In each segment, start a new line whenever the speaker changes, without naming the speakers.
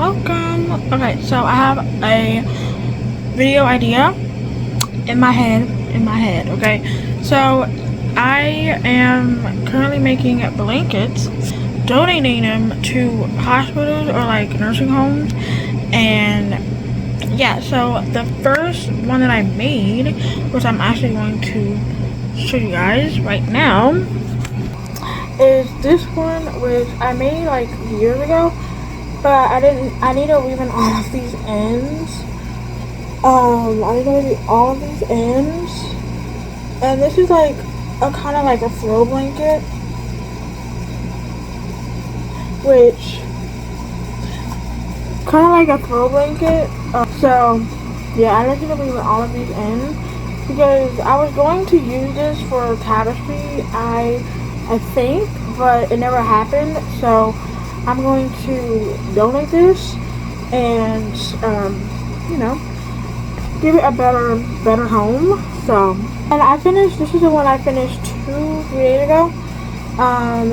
welcome. Okay, so I have a video idea in my head, okay? So I am currently making blankets, donating them to hospitals or like nursing homes, and yeah, so the first one that I made, which I'm actually going to show you guys right now, is this one, which I made like years ago, but I need to leave all of these ends. I need to leave all of these ends, and this is like a kind of like a throw blanket, which kind of like a throw blanket. So yeah, I need to leave all of these ends because I was going to use this for tapestry, I think, but it never happened. So I'm going to donate this and you know, give it a better home. So, and I finished, this is the one I finished 2-3 days ago.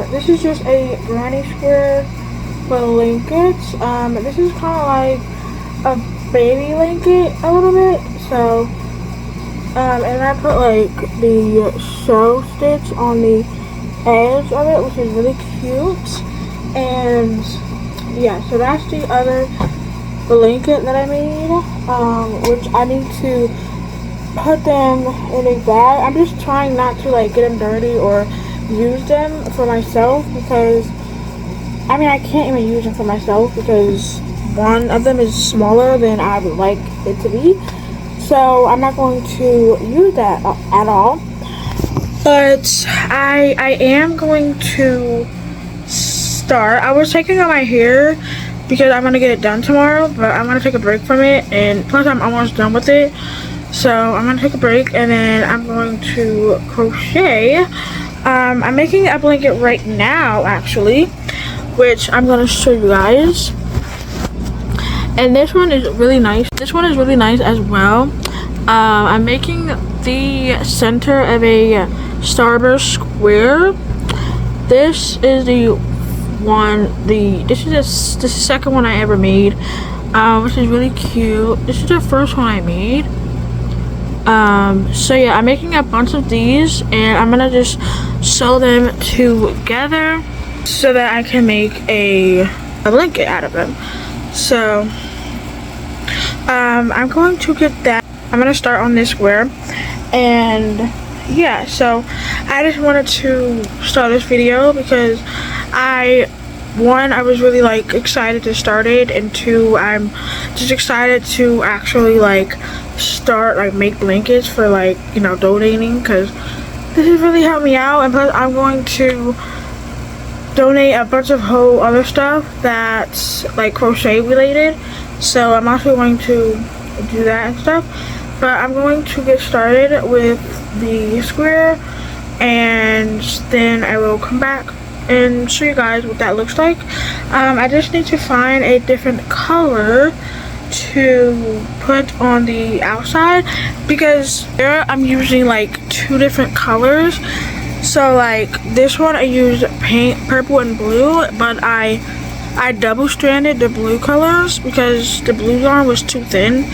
This is just a granny square blanket. This is kind of like a baby blanket a little bit. So, and I put like the sew stitch on the edge of it, which is really cute. And yeah, so that's the other blanket that I made, which I need to put them in a bag. I'm just trying not to like get them dirty or use them for myself, because I mean I can't even use them for myself because one of them is smaller than I would like it to be. So I'm not going to use that at all. But I am going to start. I was taking out my hair because I'm gonna get it done tomorrow, but I'm gonna take a break from it, and plus I'm almost done with it. So I'm gonna take a break and then I'm going to crochet. I'm making a blanket right now actually, which I'm gonna show you guys. And this one is really nice. This one is really nice as well. I'm making the center of a starburst square. This is the second one I ever made, which is really cute. This is the first one I made. So yeah, I'm making a bunch of these and I'm gonna just sew them together so that I can make a blanket out of them. So I'm going to get that. I'm gonna start on this square, and yeah, so I just wanted to start this video because I was really like excited to start it, and two, I'm just excited to actually like start like make blankets for like, you know, donating, because this has really helped me out. And plus I'm going to donate a bunch of whole other stuff that's like crochet related, so I'm also going to do that and stuff. But I'm going to get started with the square, and then I will come back and show you guys what that looks like. I just need to find a different color to put on the outside, because there I'm using like 2 different colors. So like this one I used pink, purple, and blue, but I double stranded the blue colors because the blue yarn was too thin.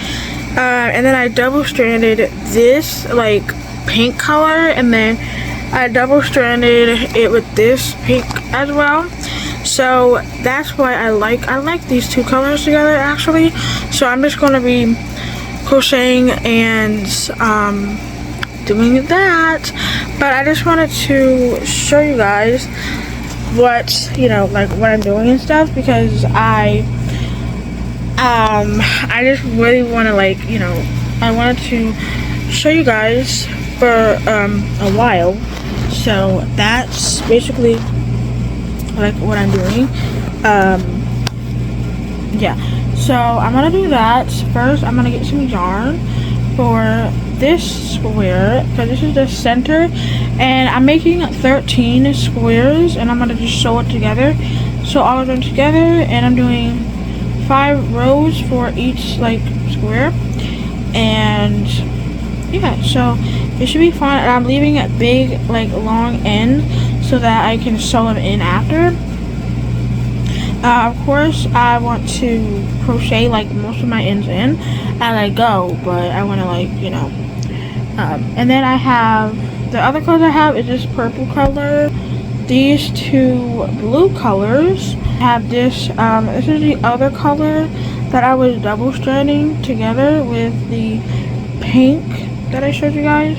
And then I double stranded this like pink color, and then I double stranded it with this pink as well. So that's why I like these 2 colors together actually. So I'm just going to be crocheting and doing that. But I just wanted to show you guys what, you know, like what I'm doing and stuff, because I just really want to, like, you know, I wanted to show you guys for a while. So that's basically like what I'm doing. Yeah, so I'm gonna do that. First I'm gonna get some yarn for this square, because this is the center, and I'm making 13 squares, and I'm gonna just sew it together, sew all of them together, and I'm doing 5 rows for each like square. And yeah, so it should be fun. And I'm leaving a big like long end so that I can sew them in after. Of course, I want to crochet like most of my ends in as I go, but I want to like, you know. And then I have, the other colors I have is this purple color, these two blue colors. I have this, this is the other color that I was double stranding together with the pink that I showed you guys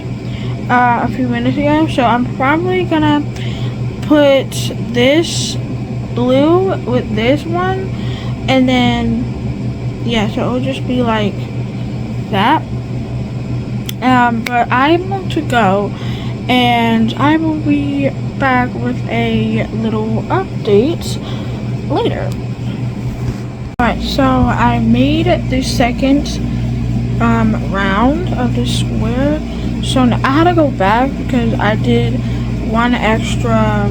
a few minutes ago. So I'm probably gonna put this blue with this one, and then yeah, so it'll just be like that. But I'm going to go, and I will be back with a little update later. Alright, so I made the second round of the square. So now I had to go back because I did one extra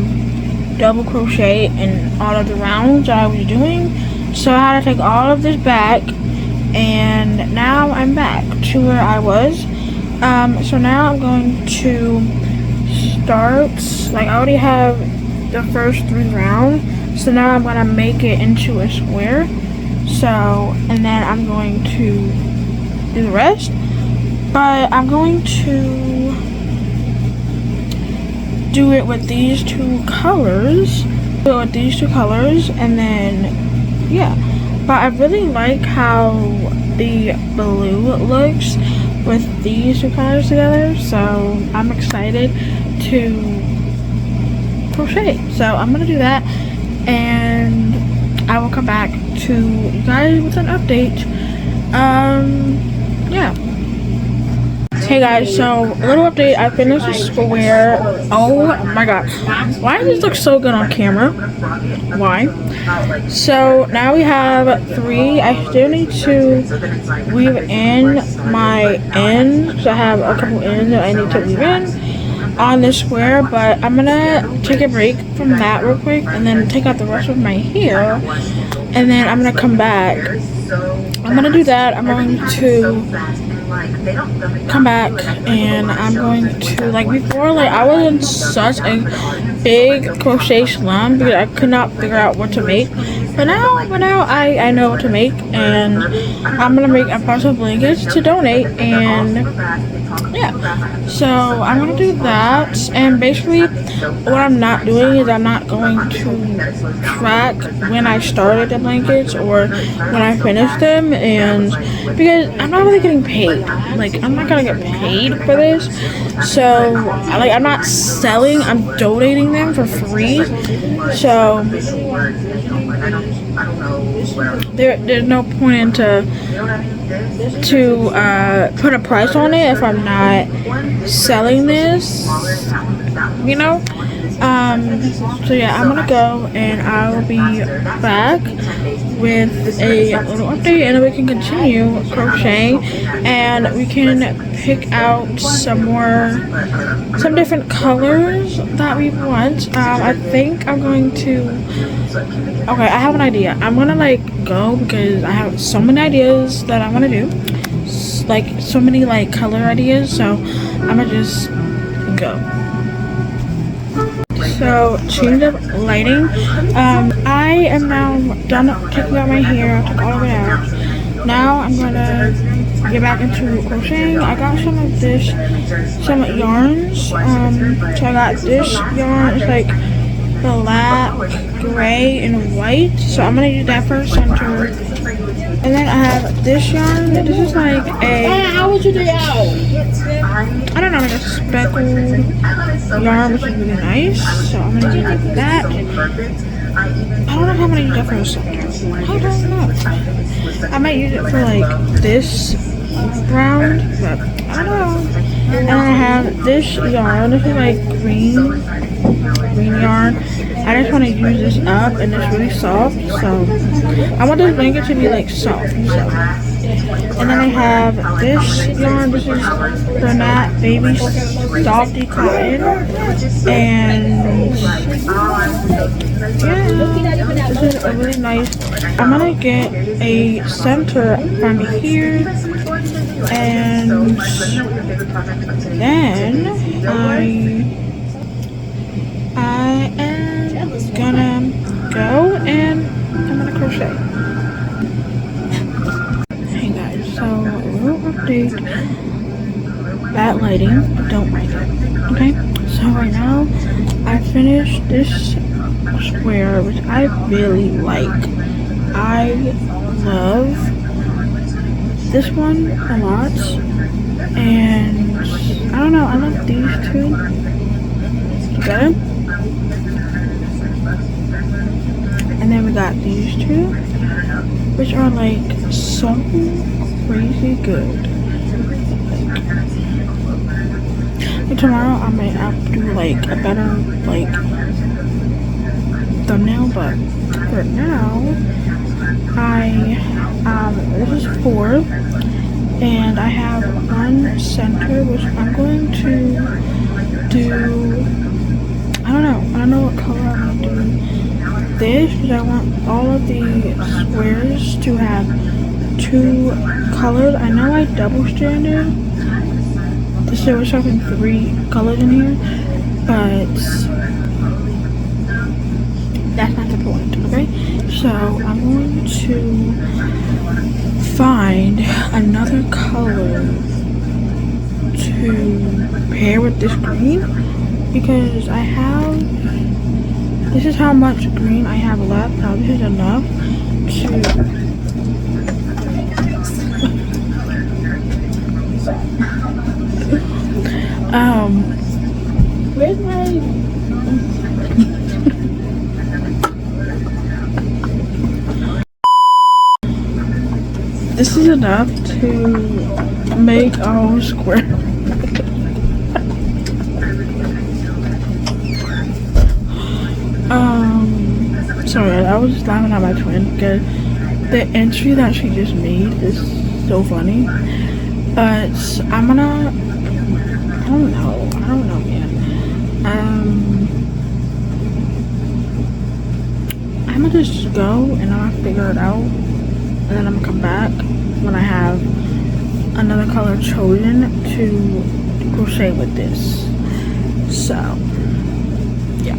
double crochet in all of the rounds that I was doing. So I had to take all of this back, and now I'm back to where I was. So now I'm going to start, like I already have the first 3 rounds, so now I'm gonna make it into a square. So, and then I'm going to do the rest, but I'm going to do it with these two colors, and then yeah. But I really like how the blue looks with these two colors together, so I'm excited to crochet. So I'm gonna do that, and I will come back to you guys with an update. Yeah. Hey guys, so a little update. I finished the square. Oh my god, why does this look so good on camera? Why? So now we have 3. I still need to weave in my ends. I have a couple ends that I need to weave in on this square, but I'm gonna take a break from that real quick and then take out the rest of my hair, and then I'm gonna come back. I'm gonna do that. I'm going to come back, and I'm going to, like before, like I was in such a big crochet slump because I could not figure out what to make, but now I know what to make, and I'm gonna make a bunch of blankets to donate, and yeah, so I'm gonna do that. And basically what I'm not doing is I'm not going to track when I started the blankets or when I finished them, and because I'm not really getting paid, like I'm not gonna get paid for this, so like I'm not selling, I'm donating them for free. So there's no point into put a price on it if I'm not selling this, you know. So yeah, I'm gonna go, and I will be back with a little update, and then we can continue crocheting, and we can pick out some different colors that we want. I think I'm going to, okay, I have an idea. I'm gonna like go, because I have so many ideas that I want to do, like so many like color ideas, so I'm gonna just go. So, change of lighting. I am now done taking out my hair. I took all of it out. Now I'm gonna get back into crocheting. I got some yarns. So I got this yarn. It's like black, gray, and white. So I'm gonna use that for center. And then I have this yarn. This is like a, how would you do I don't know, like a speckled yarn, which is really nice. So I'm gonna use that. I don't know how I'm gonna use that for a center. I don't know. I might use it for like this round, but I don't know. And then I have this yarn. This is like green yarn. I just want to use this up, and it's really soft, so I want this blanket to be like soft. So. And then I have this yarn. This is Bernat Baby Softy Cotton, and yeah, this is a really nice. I'm gonna get a center from here, and then I am gonna go and crochet. Hey guys, so a little update. Bad lighting, don't mind it. Okay, so right now I finished this square, which I really like. I love this one a lot, and I don't know, I love these two better. And then we got these two, which are like so crazy good. Like tomorrow I might have to do like a better like thumbnail, but for now this is 4, and I have one center, which I'm going to do. I don't know what color I'm gonna do this, because I want all of the squares to have 2 colors. I know I double stranded so we're having 3 colors in here, but that's not the point, okay? So I'm going to find another color to pair with this green, because this is how much green I have left. Now this is enough to where's my this is enough to make a whole square. Sorry, I was just laughing at my twin because the entry that she just made is so funny. But I'm gonna, I don't know, man. I'm gonna just go and I'm gonna figure it out, and then I'm gonna come back when I have another color chosen to crochet with this. So yeah.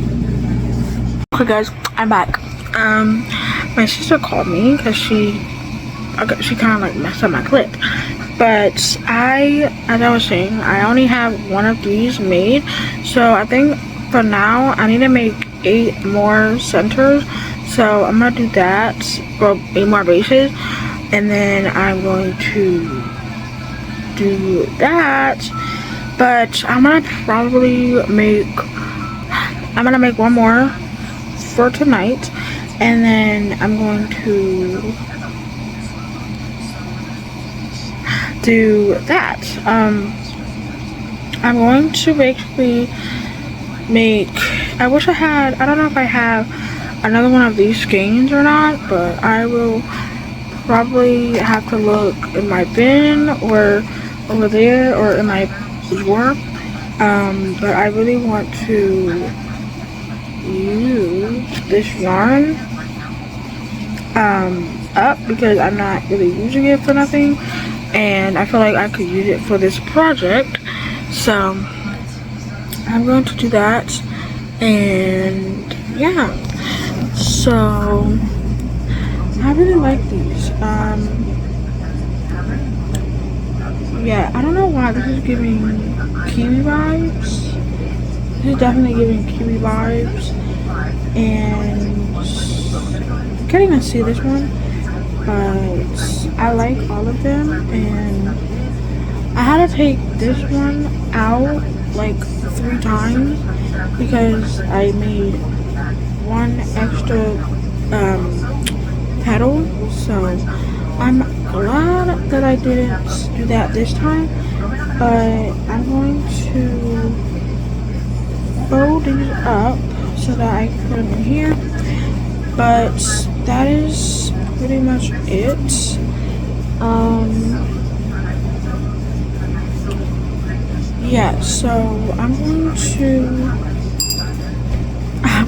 Okay guys, I'm back. My sister called me because she kind of like messed up my clip. But as I was saying, I only have one of these made. So I think for now I need to make 8 more centers. So I'm gonna do that, or 8 more bases, and then I'm going to do that. But I'm gonna make one more for tonight, and then I'm going to do that. I'm going to basically make, I wish I had, I don't know if I have another one of these skeins or not, but I will probably have to look in my bin or over there or in my drawer. But I really want to use this yarn up, because I'm not really using it for nothing, and I feel like I could use it for this project. So I'm going to do that, and yeah. So I really like these. Yeah, I don't know why this is giving kiwi vibes. This is definitely giving kiwi vibes, and I can't even see this one, but I like all of them. And I had to take this one out like 3 times because I made one extra petal. So I'm glad that I didn't do that this time, but I'm going to fold these up so that I can put them in here. But that is pretty much it. Yeah, so I'm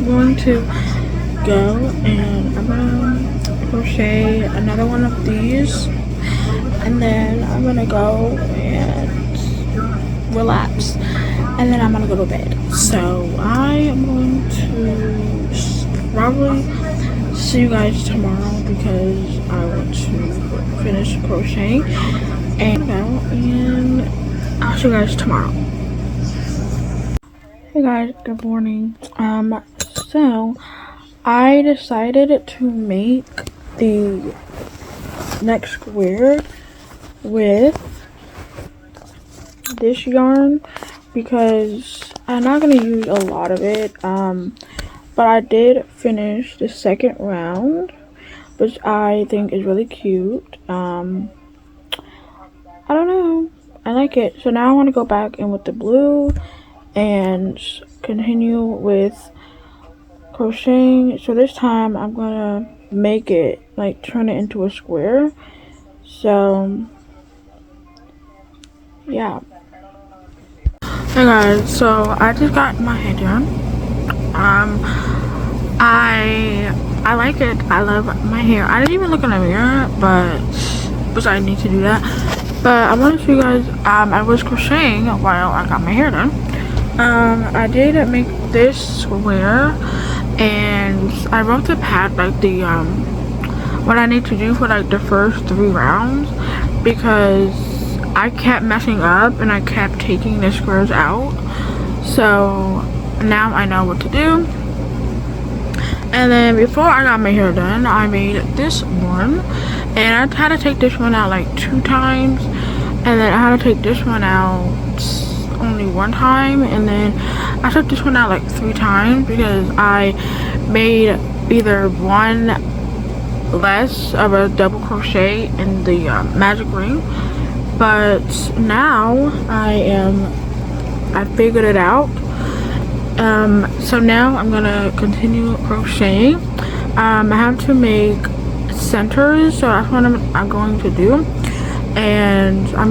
going to go and I'm gonna crochet another one of these, and then I'm gonna go and relax, and then I'm gonna go to bed. So I am going to probably see you guys tomorrow because I want to finish crocheting and I'll see you guys tomorrow. Hey guys, good morning. So I decided to make the neck square with this yarn because I'm not gonna use a lot of it. But I did finish the second round, which I think is really cute. I don't know, I like it. So now I want to go back in with the blue and continue with crocheting. So this time I'm gonna make it, like, turn it into a square. So yeah. Hey guys, so I just got my hair done. I like it. I love my hair. I didn't even look in the mirror, but I need to do that. But I want to show you guys, I was crocheting while I got my hair done. I did make this square, and I wrote the pad, like the what I need to do for like the first 3 rounds, because I kept messing up and I kept taking the squares out. So now I know what to do. And then before I got my hair done, I made this one, and I had to take this one out like 2 times, and then I had to take this one out only 1 time, and then I took this one out like 3 times because I made either one less of a double crochet in the magic ring. But now I figured it out. So now I'm gonna continue crocheting. I have to make centers, so that's what I'm going to do. And I'm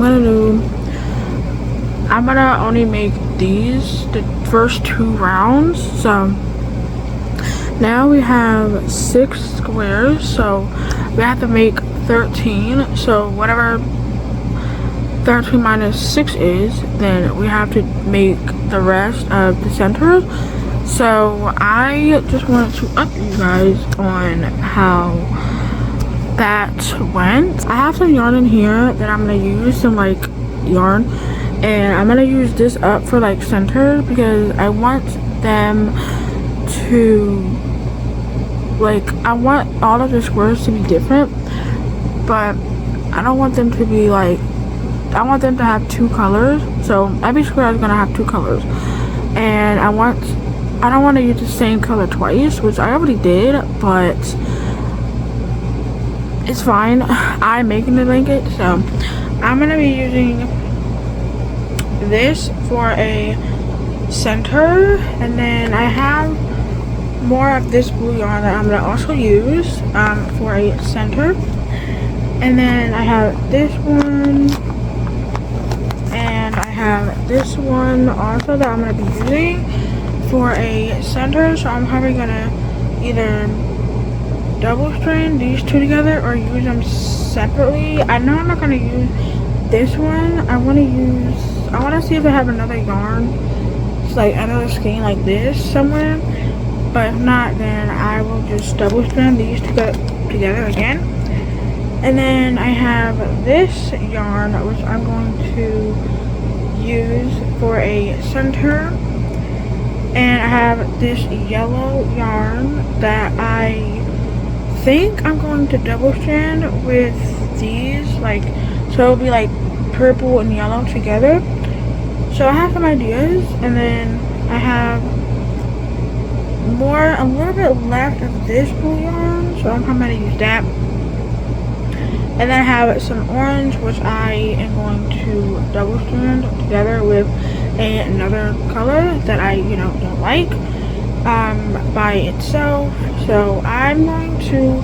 gonna only make these the first 2 rounds. So now we have 6 squares, so we have to make 13. So whatever 13 minus 6 is, then we have to make the rest of the centers. So I just wanted to update you guys on how that went. I have some yarn in here that I'm gonna use, some like yarn, and I'm gonna use this up for like center because I want them to, like, I want all of the squares to be different, but I don't want them to be like, I want them to have 2 colors. So every square is gonna have 2 colors, and I don't want to use the same color twice, which I already did, but it's fine. I'm making the blanket, so I'm gonna be using this for a center, and then I have more of this blue yarn that I'm gonna also use for a center, and then I have this one. And I have this one also that I'm going to be using for a center. So I'm probably going to either double strand these 2 together or use them separately. I know I'm not going to use this one. I want to see if I have another yarn. It's like another skein like this somewhere. But if not, then I will just double strand these together again. And then I have this yarn, which I'm going to use for a center. And I have this yellow yarn that I think I'm going to double strand with these, like, so it'll be like purple and yellow together. So I have some ideas, and then I have a little bit left of this blue yarn, so I'm probably gonna use that. And then I have some orange, which I am going to double strand together with another color that I, don't like by itself. So I'm going to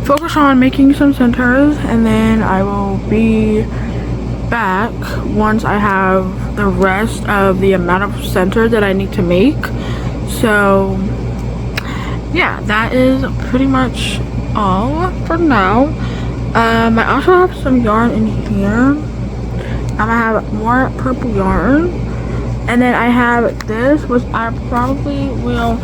focus on making some centers, and then I will be back once I have the rest of the amount of centers that I need to make. So yeah, that is pretty much all for now. I also have some yarn in here. I have more purple yarn, and then I have this, which I probably will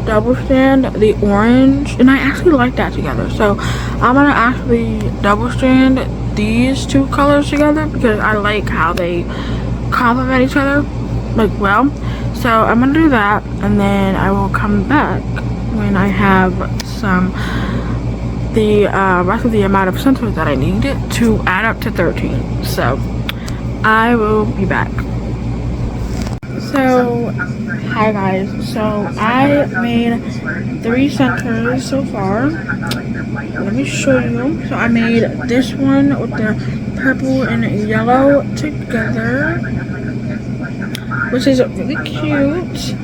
double strand the orange, and I actually like that together. So I'm gonna actually double strand these two colors together because I like how they complement each other like well. So I'm gonna do that, and then I will come back when I have some the rest of the amount of centers that I need to add up to 13. So I will be back. So hi guys, so I made 3 centers so far. Let me show you. So I made this one with the purple and yellow together, which is really cute.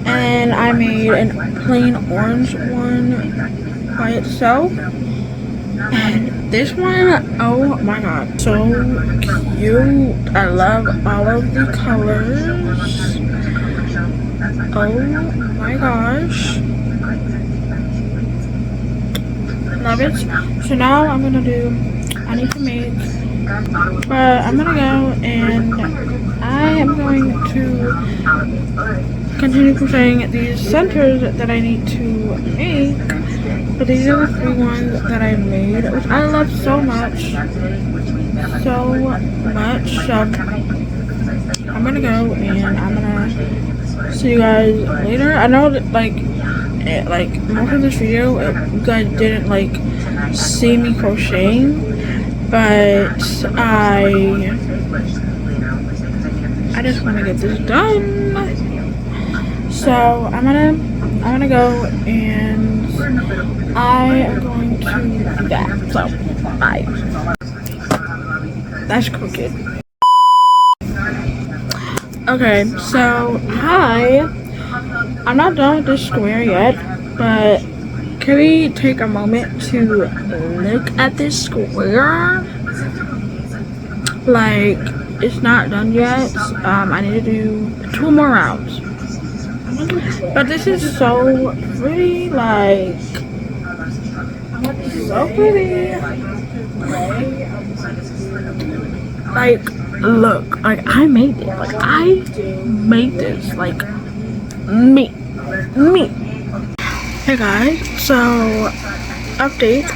And I made a plain orange one by itself. And this one, oh my god, so cute. I love all of the colors. Oh my gosh. Love it. So now I'm gonna do, I need to make, I'm gonna go and I am going to continue crocheting these centers that I need to make. But these are the 3 ones that I made, which I love so much. So much. So I'm gonna go and I'm gonna see you guys later. I know that like most of this video you guys didn't like see me crocheting, but I just want to get this done. So I'm gonna go and I am going to do that. So bye. That's crooked. Okay, so hi. I'm not done with this square yet, but can we take a moment to look at this square? Like, it's not done yet. I need to do 2 more rounds. But this is so pretty, like, so pretty. Like, look, like, I made it. Like, I made this. Like, me. Hey guys, so update.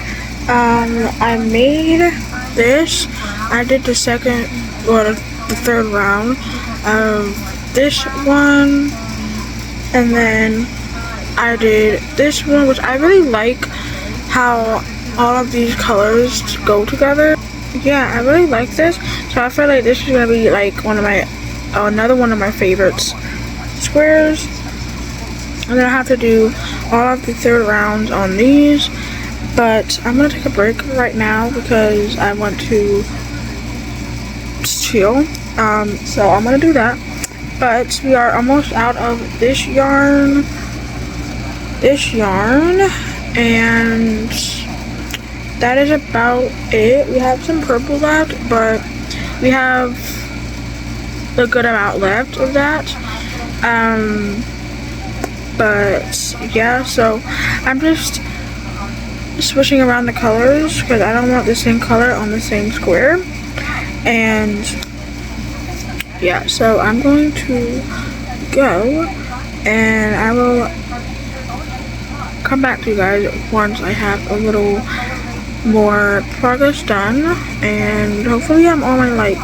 I made this. I did the second or the 3rd round of this one, and then I did this one, which I really like how all of these colors go together. Yeah, I really like this. So I feel like this is gonna be like another one of my favorites squares. And then I have to do all of the 3rd rounds on these, but I'm gonna take a break right now because I want to chill. So I'm gonna do that. But we are almost out of this yarn, and that is about it. We have some purple left, but we have a good amount left of that. But yeah, so I'm just switching around the colors because I don't want the same color on the same square. And yeah, so I'm going to go and I will come back to you guys once I have a little more progress done, and hopefully I'm on my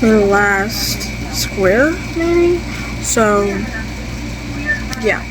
last square maybe. So yeah.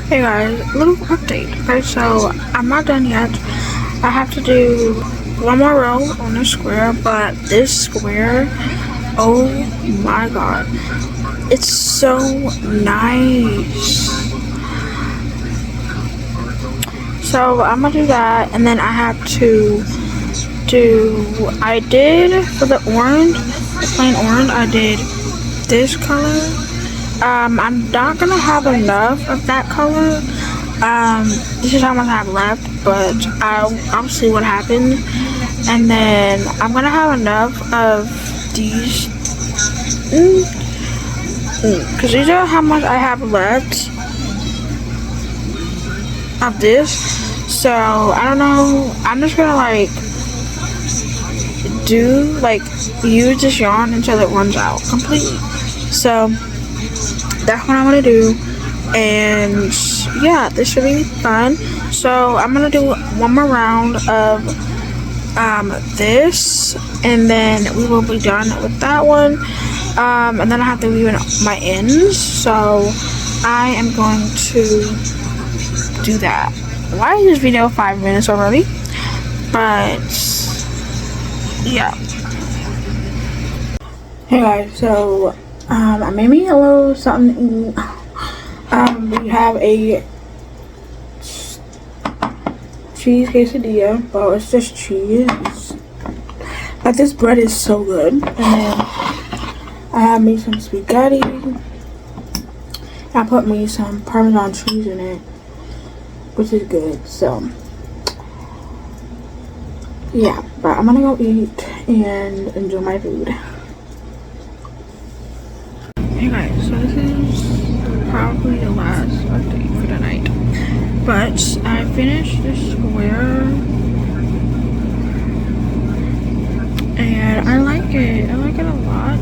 Hey guys, little update. Okay, so I'm not done yet. I have to do one more row on this square, but this square, oh my god, it's so nice. So I'm gonna do that, and then I have to I did for the orange, the plain orange, I did this color. I'm not gonna have enough of that color. This is how much I have left, but I'll see what happens. And then I'm gonna have enough of these, because these are how much I have left of this. So I don't know. I'm just gonna use this yarn until it runs out completely. So that's what I'm gonna do, and yeah, this should be fun. So I'm gonna do one more round of this, and then we will be done with that one. And then I have to weave in my ends, so I am going to do that. Why is this video 5 minutes already? But yeah. Hey guys, so I made me a little something. We have a cheese quesadilla. Well, it's just cheese, but this bread is so good. And then I have me some spaghetti. I put me some Parmesan cheese in it, which is good. So yeah, but I'm gonna go eat and enjoy my food. Hey guys, so this is probably the last update for the night, but I finished this square and I like it a lot.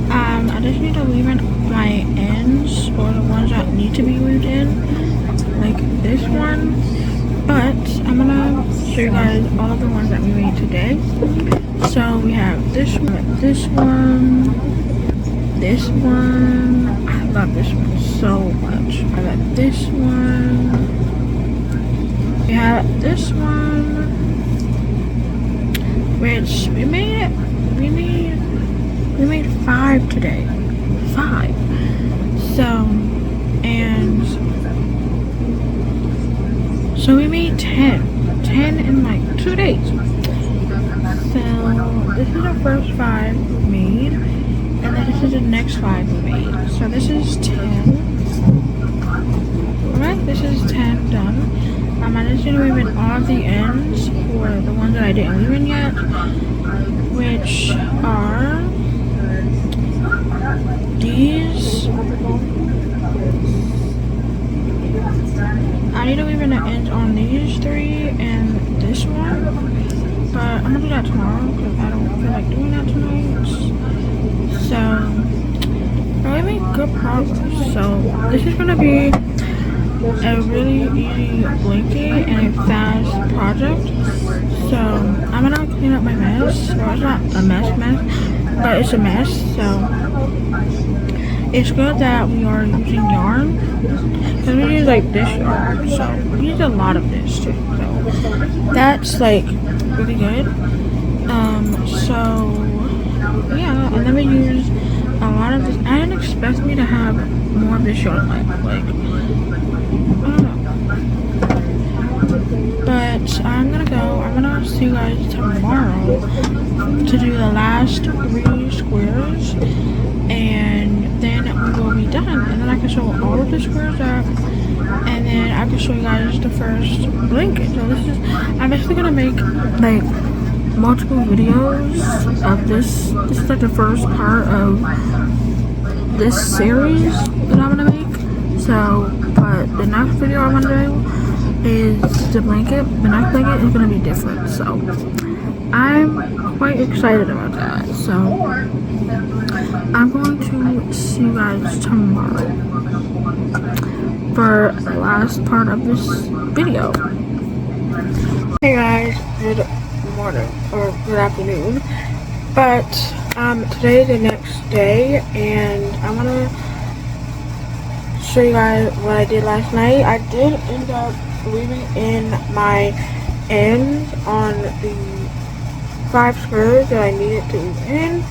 I just need to weave in my ends, or the ones that need to be weaved in, like this one. But I'm gonna show you guys all of the ones that we made today. So we have this one, this one. I love this one so much. I love this one. We have this one, which we made 5 today. 5. So we made 10 in like 2 days. So this is the first 5 we made, and then this is the next 5 we made. So this is 10. Alright, this is 10 done. I'm just gonna weave in all of the ends for the ones that I didn't weave in yet, which are these. I need to weave in the ends on these 3 and this one, but I'm gonna do that tomorrow because I don't feel like doing that tonight. So I really made good progress. So this is gonna be a really easy blanket and a fast project. So I'm gonna clean up my mess. Well, it's not a mess, but it's a mess. So it's good that we are using yarn, because we use like this yarn, so we use a lot of this too. So that's like really good. So yeah, and then we use a lot of this. I didn't expect me to have more of this yarn, like I don't know. But I'm gonna see you guys tomorrow to do the last 3 squares, and then we will be done. And then I can show all of the squares up, and then I can show you guys the first blanket. So I'm actually gonna make like multiple videos of this. This is like the first part of this series that I'm gonna make. So, but the next video I'm gonna do is the blanket. The next blanket is gonna be different. So I'm quite excited about that. So I'm going to see you guys tomorrow for the last part of this video. Hey guys, good morning or good afternoon. But today is the next day, and I want to show you guys what I did last night. I did end up leaving in my ends on the 5 squares that I needed to leave in.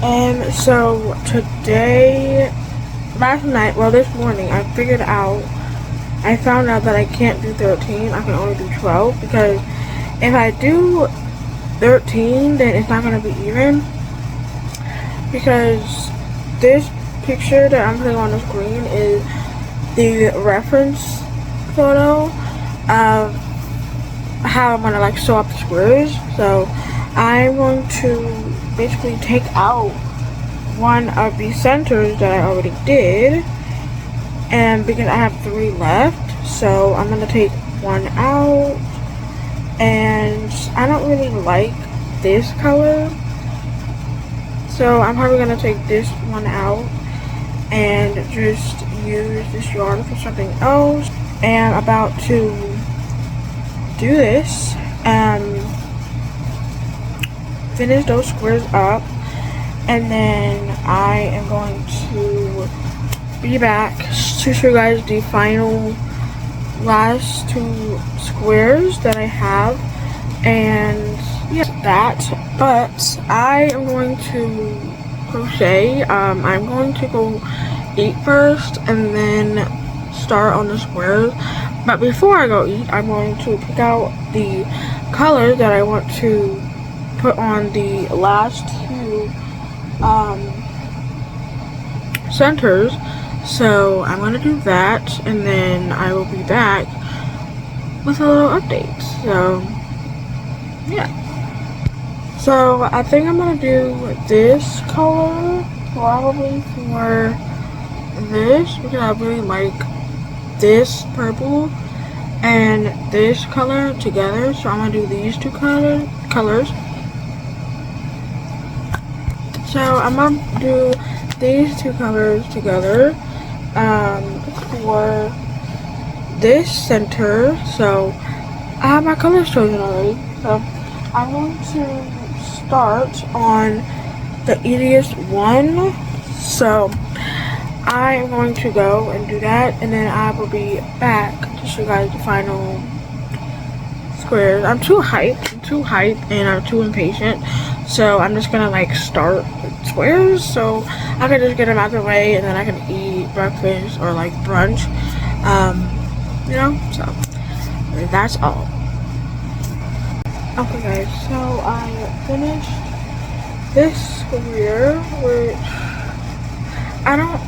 And so today, this morning, I found out that I can't do 13. I can only do 12 because if I do 13, then it's not going to be even, because this picture that I'm putting on the screen is the reference photo of how I'm going to like sew up the squares. So I'm going to basically take out one of the centers that I already did, and because I have 3 left, so I'm going to take one out. And I don't really like this color, so I'm probably going to take this one out and just use this yarn for something else. And I'm about to do this and finish those squares up, and then I am going to be back to show you guys the final last 2 squares that I have. And yeah, that. But I am going to crochet. I'm going to go eat first and then start on the squares. But before I go eat, I'm going to pick out the colors that I want to put on the last 2 centers. So I'm going to do that, and then I will be back with a little update. So yeah. So I think I'm going to do this color probably for this, because I really like this purple and this color together. So I'm going to do these 2 colors. So I'm going to do these 2 colors together for this center. So I have my colors chosen already. So I'm going to start on the easiest one. So I am going to go and do that, and then I will be back to show you guys the final squares. I'm too hyped and I'm too impatient. So I'm just gonna like start with squares so I can just get them out of the way, and then I can eat breakfast or like brunch. You know, so that's all. Okay guys, so I finished this square, which I don't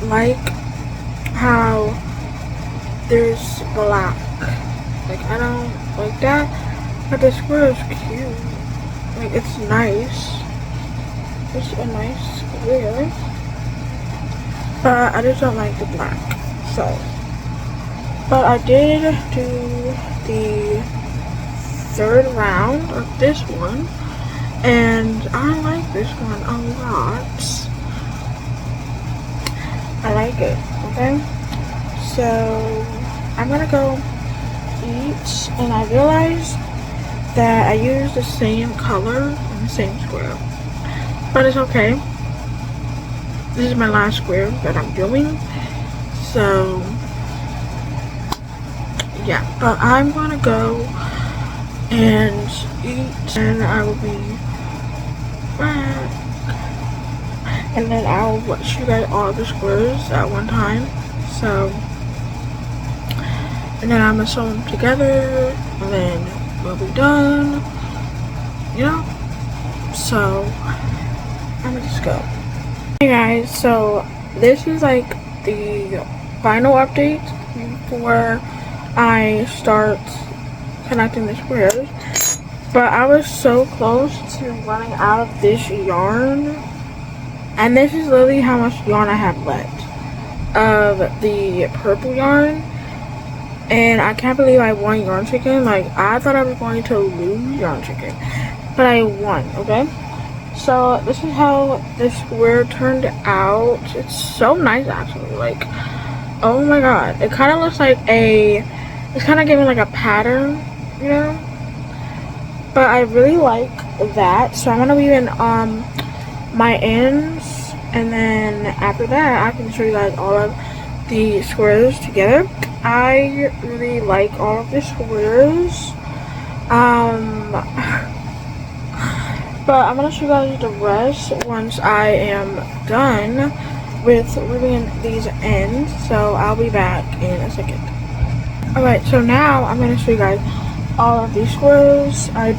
like how there's black. Like, I don't like that, but the square is cute. Like, it's nice. It's a nice square, but I just don't like the black. So, but I did do the 3rd round of this one, and I like this one a lot. I like it. Okay, so I'm gonna go eat, and I realized that I used the same color in the same square, but it's okay. This is my last square that I'm doing, so yeah. But I'm gonna go and eat, and I will be back, and then I'll show you guys all the squares at one time. So, and then I'm gonna sew them together, and then we'll be done, you know. So I'm gonna just go. Hey guys, so this is like the final update before I start connecting the squares, but I was so close to running out of this yarn, and this is literally how much yarn I have left of the purple yarn, and I can't believe I won yarn chicken. Like, I thought I was going to lose yarn chicken, but I won. Okay, so this is how the square turned out. It's so nice actually. Like, oh my god, it kind of looks like it's kind of giving like a pattern, you know, but I really like that. So I'm gonna weave in my ends, and then after that I can show you guys all of the squares together. I really like all of the squares. But I'm gonna show you guys the rest once I am done with removing these ends. So I'll be back in a second. Alright, so now I'm gonna show you guys all of these squares. I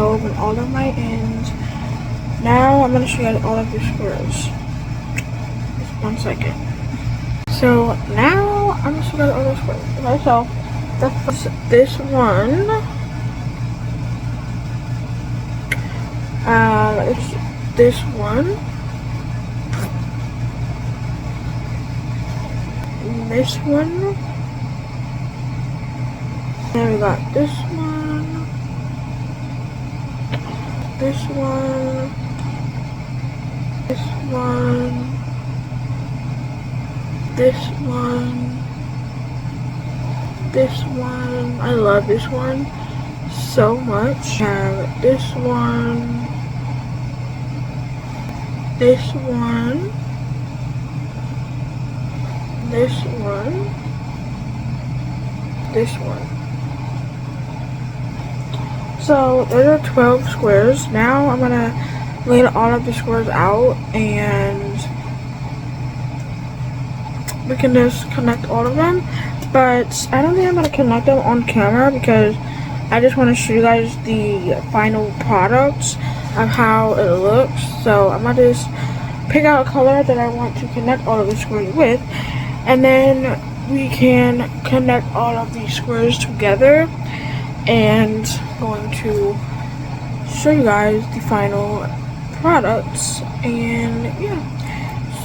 opened all of my ends. Now I'm gonna show you guys all of the squares. Just 1 second. So now I'm gonna show you guys all the squares. Okay, so this one. It's this one. This one. Then we got this one. This one. This one. This one. This one. I love this one so much. This one. This one. This one. This one. So there are 12 squares. Now I'm gonna lay all of the squares out and we can just connect all of them. But I don't think I'm gonna connect them on camera because I just want to show you guys the final product of how it looks. So I'm gonna just pick out a color that I want to connect all of the squares with, and then we can connect all of these squares together, and I'm going to show you guys the final products. And yeah,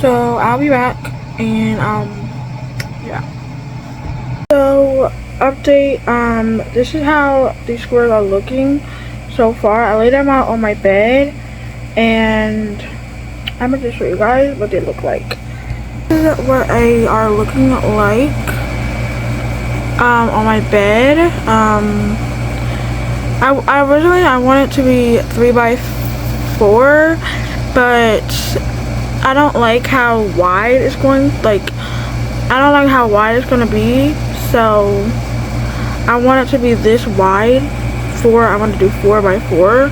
so I'll be back, and yeah. So update, this is how these squares are looking so far. I laid them out on my bed, and I'm gonna just show you guys what they look like. This is what they are looking like on my bed. I originally want it to be 3x4, but I don't like how wide it's going. Like, I don't like how wide it's gonna be, so I want it to be this wide. I want to do 4x4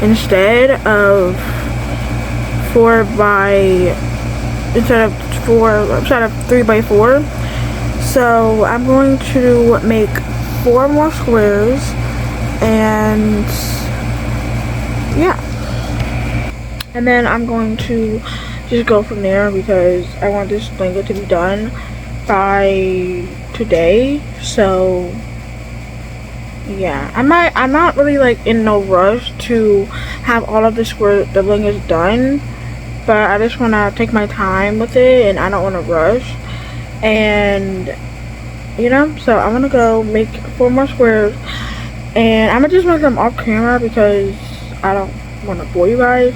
instead of 3x4. So I'm going to make 4 more squares, and yeah, and then I'm going to just go from there because I want this blanket to be done by today. So yeah, I'm not really like in no rush to have all of the blankets done, but I just want to take my time with it, and I don't want to rush. And you know, so I'm gonna go make 4 more squares, and I'm gonna just make them off camera because I don't want to bore you guys,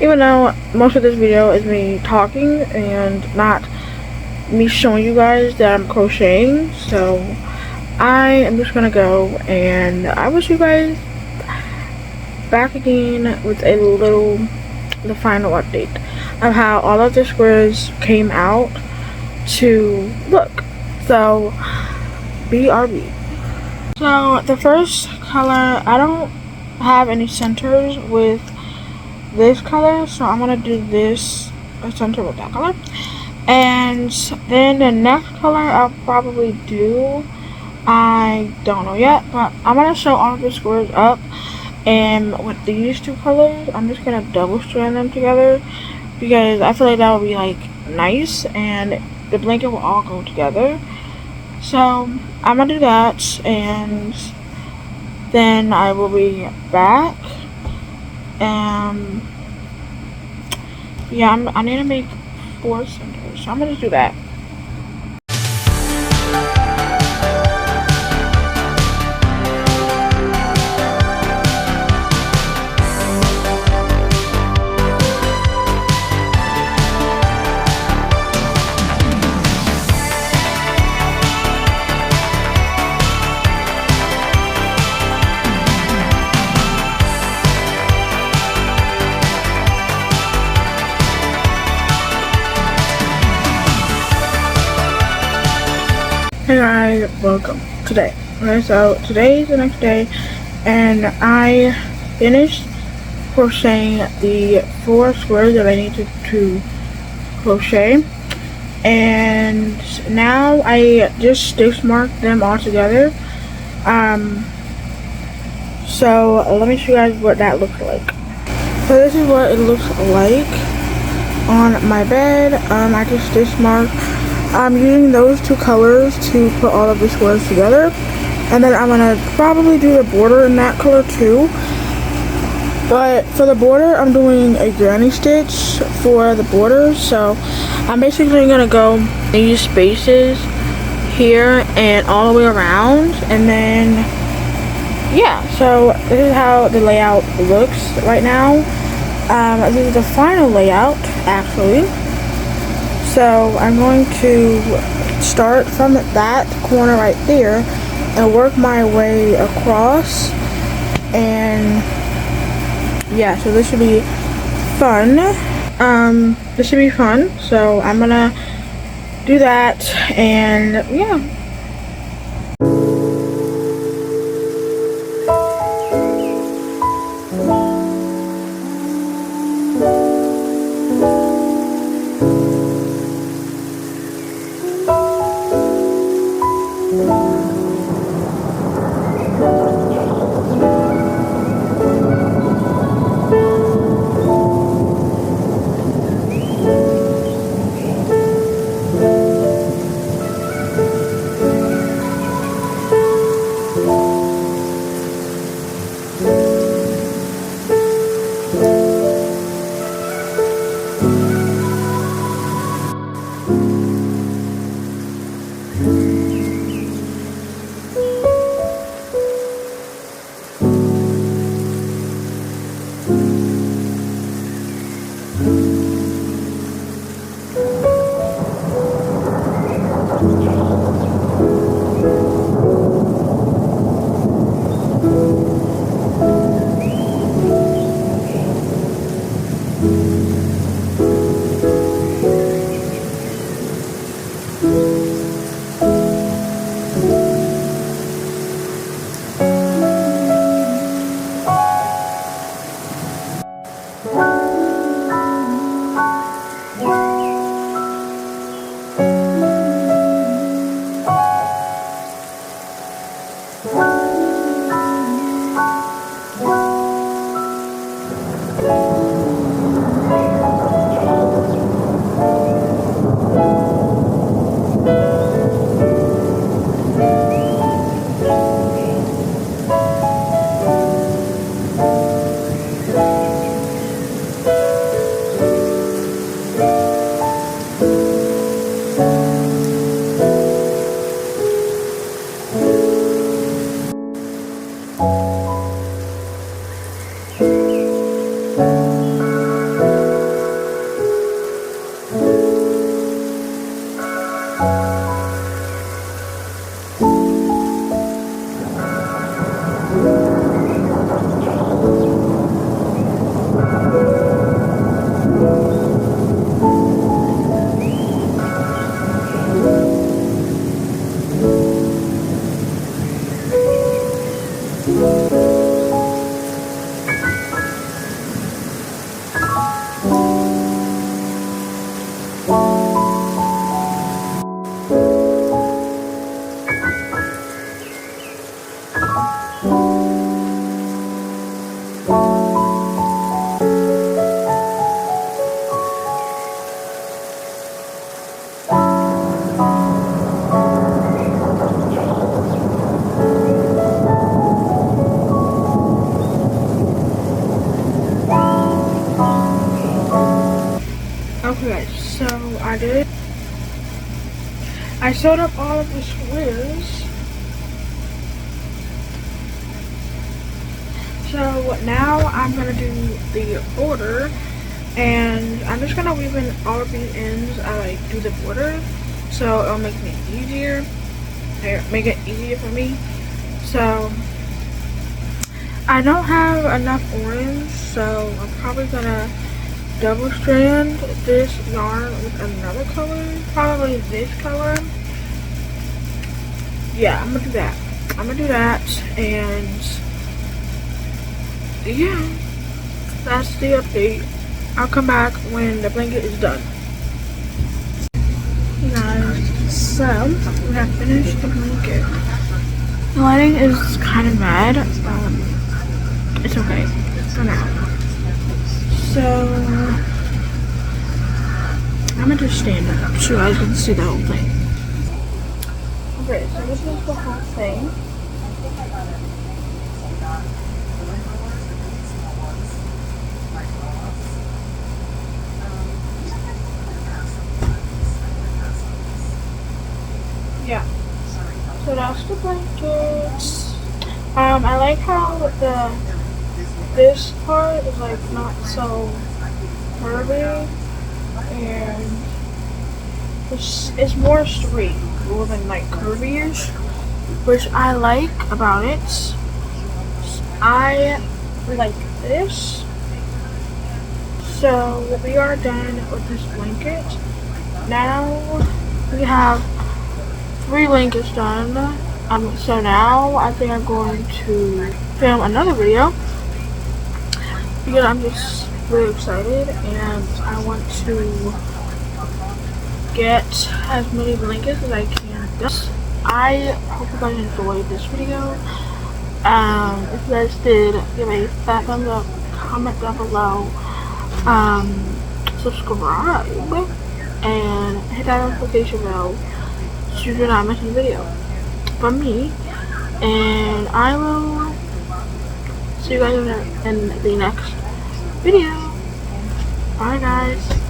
even though most of this video is me talking and not me showing you guys that I'm crocheting. So I am just gonna go, and I will see you guys back again with the final update of how all of the squares came out to look. So BRB. So the first color, I don't have any centers with this color, so I'm gonna do this a center with that color, and then the next color I'll probably do, I don't know yet, but I'm gonna show all of the squares up, and with these 2 colors I'm just gonna double strand them together because I feel like that would be like nice, and the blanket will all go together. So I'm gonna do that, and then I will be back. Yeah, I need to make 4 centers, so I'm gonna do that. Hey guys, welcome today. Okay, so today is the next day, and I finished crocheting the 4 squares that I needed to crochet, and now I just stitch marked them all together. So let me show you guys what that looks like. So this is what it looks like on my bed. I just stitch marked. I'm using those 2 colors to put all of the squares together, and then I'm gonna probably do the border in that color too. But for the border, I'm doing a granny stitch for the border. So I'm basically gonna go these spaces here and all the way around, and then yeah. So this is how the layout looks right now. This is the final layout actually. So I'm going to start from that corner right there and work my way across, and yeah, so this should be fun. So I'm gonna do that, and yeah. Okay, so I sewed up all of the squares. So now I'm gonna do the border, and I'm just gonna weave in all of these ends. I like do the border, so it'll make it easier for me. So I don't have enough orange, so I'm probably gonna double strand this yarn with another color, probably this color. yeah, I'm gonna do that. And yeah, that's the update. I'll come back when the blanket is done. Hey guys, so we have finished the blanket. The lighting is kind of bad. It's okay for now. So I'm gonna just stand up so you guys can see the whole thing. Okay, so this is the whole thing. Yeah. So that's the blankets. I like how this part is like not so curvy and it's more straight rather than like curvy-ish, which I like about it. I like this. So we are done with this blanket. Now we have 3 blankets done. So now I think I'm going to film another video because I'm just really excited and I want to get as many blankets as I can. I hope you guys enjoyed this video. If you guys did, give a fat thumbs up, comment down below, subscribe, and hit that notification bell so you do not miss a video from me. And I will see you guys in the next video. Bye guys.